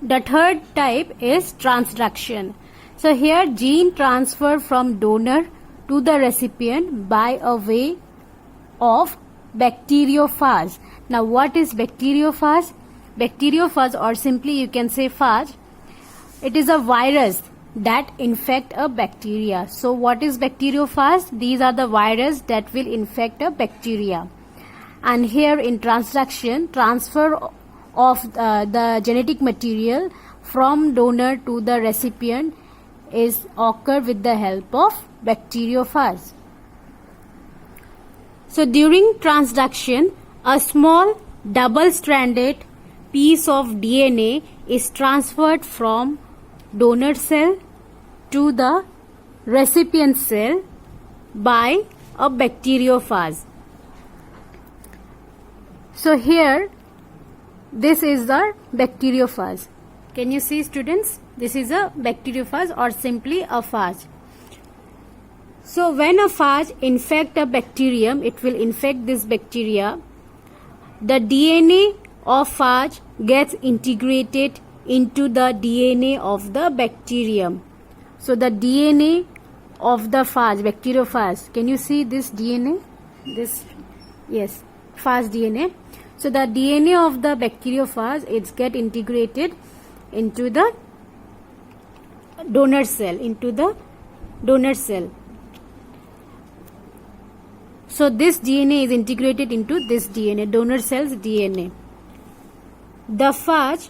The third type is transduction. So here gene transfer from donor to the recipient by a way of bacteriophage. Now what is bacteriophage? Bacteriophage, or simply you can say phage, it is a virus that infect a bacteria. So what is bacteriophage? These are the virus that will infect a bacteria. And here in transduction, transfer of the genetic material from donor to the recipient is occur with the help of bacteriophage. So during transduction, a small double-stranded piece of DNA is transferred from donor cell to the recipient cell by a bacteriophage. So here this is the bacteriophage. Can you see, students? This is a bacteriophage or simply a phage. So when a phage infect a bacterium, it will infect this bacteria. The DNA of phage gets integrated into the DNA of the bacterium. So the DNA of the phage, bacteriophage, can you see this DNA? This, yes, phage DNA. So the DNA of the bacteriophage, it's get integrated into the donor cell, So this DNA is integrated into this DNA, donor cell's DNA. The phage,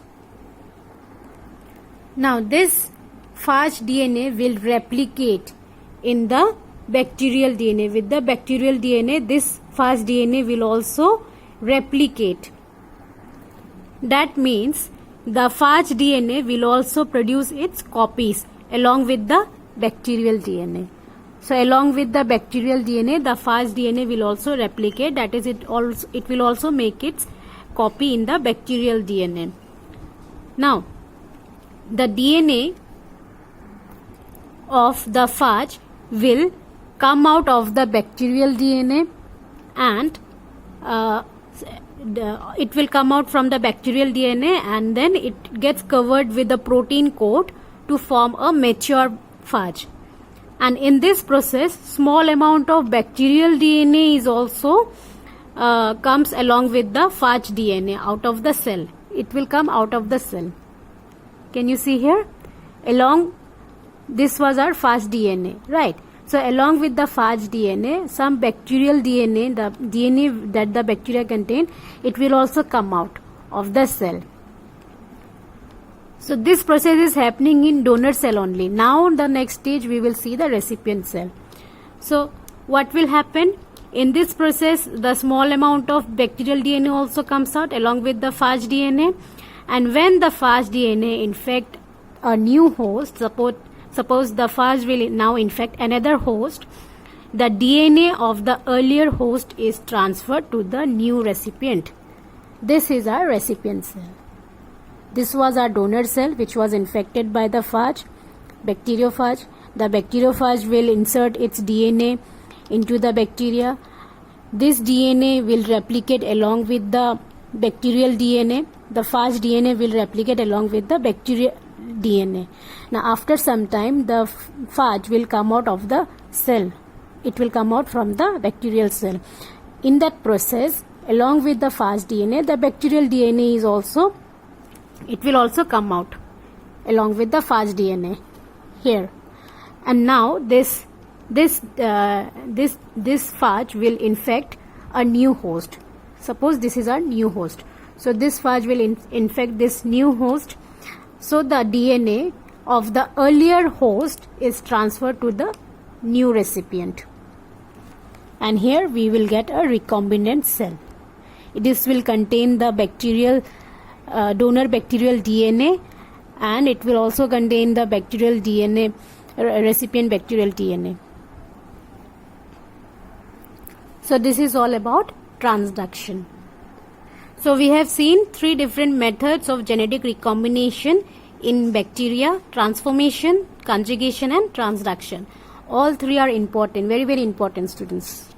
now this phage DNA will replicate in the bacterial DNA. With the bacterial DNA, this phage DNA will also replicate. That means the phage DNA will also produce its copies along with the bacterial DNA. So along with the bacterial DNA, the phage DNA will also replicate. That is, it will also make its copy in the bacterial DNA. Now, the DNA of the phage will come out of the bacterial DNA, and it will come out from the bacterial DNA, and then it gets covered with a protein coat to form a mature phage. And in this process, small amount of bacterial DNA is also comes along with the phage DNA out of the cell. It will come out of the cell. Can you see here? This was our phage DNA, right? So along with the phage DNA, some bacterial DNA, the DNA that the bacteria contain, it will also come out of the cell. So this process is happening in donor cell only. Now the next stage we will see the recipient cell. So what will happen? In this process, the small amount of bacterial DNA also comes out along with the phage DNA. And when the phage DNA infect a new host, suppose the phage will now infect another host, the DNA of the earlier host is transferred to the new recipient. This is our recipient cell. This was our donor cell which was infected by the phage, bacteriophage. The bacteriophage will insert its DNA into the bacteria. This DNA will replicate along with the bacterial DNA. The phage DNA will replicate along with the bacterial DNA. Now after some time, the phage will come out of the cell. It will come out from the bacterial cell. In that process, along with the phage DNA, the bacterial DNA is also, it will also come out along with the phage DNA here. And now this phage will infect a new host. Suppose this is our new host. So this phage will infect this new host. So the DNA of the earlier host is transferred to the new recipient. And here we will get a recombinant cell. This will contain the bacterial donor bacterial DNA, and it will also contain the bacterial DNA, recipient bacterial DNA. So this is all about transduction. So we have seen 3 different methods of genetic recombination in bacteria: transformation, conjugation and transduction. All 3 are important, very, very important, students.